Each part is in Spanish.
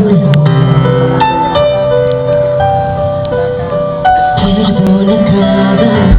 Perdona cada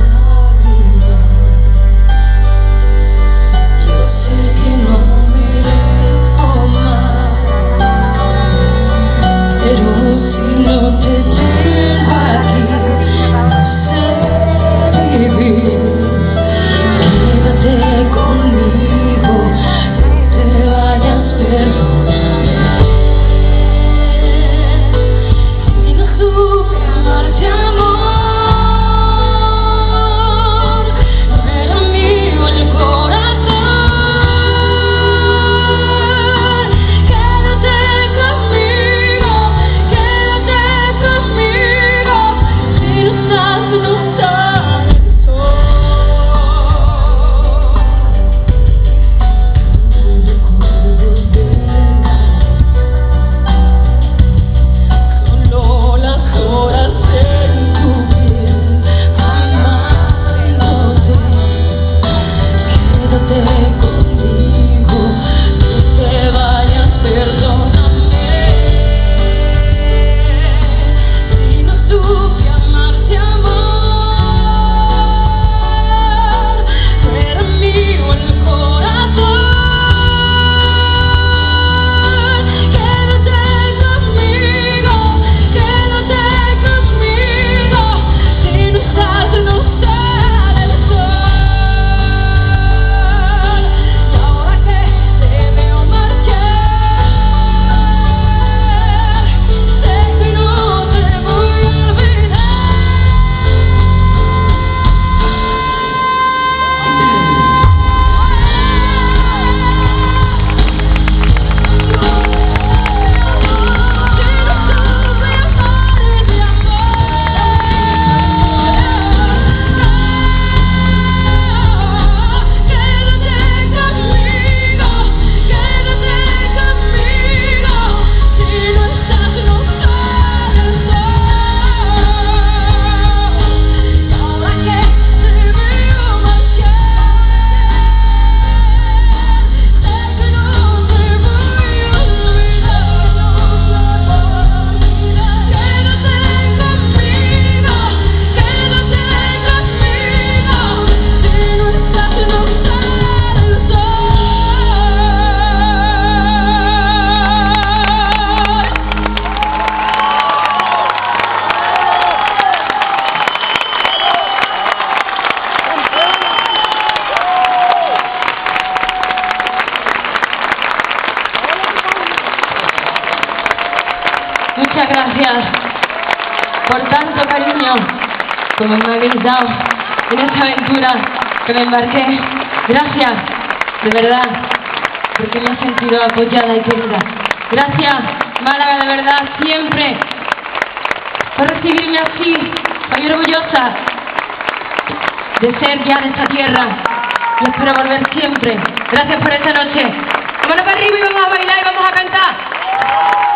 Muchas gracias por tanto cariño como me habéis dado en esta aventura que me embarqué. Gracias, de verdad, porque me he sentido apoyada y querida. Gracias, Málaga, de verdad, siempre, por recibirme así. Estoy orgullosa de ser ya de esta tierra y espero volver siempre. Gracias por esta noche. Vámonos para arriba y vamos a bailar y vamos a cantar.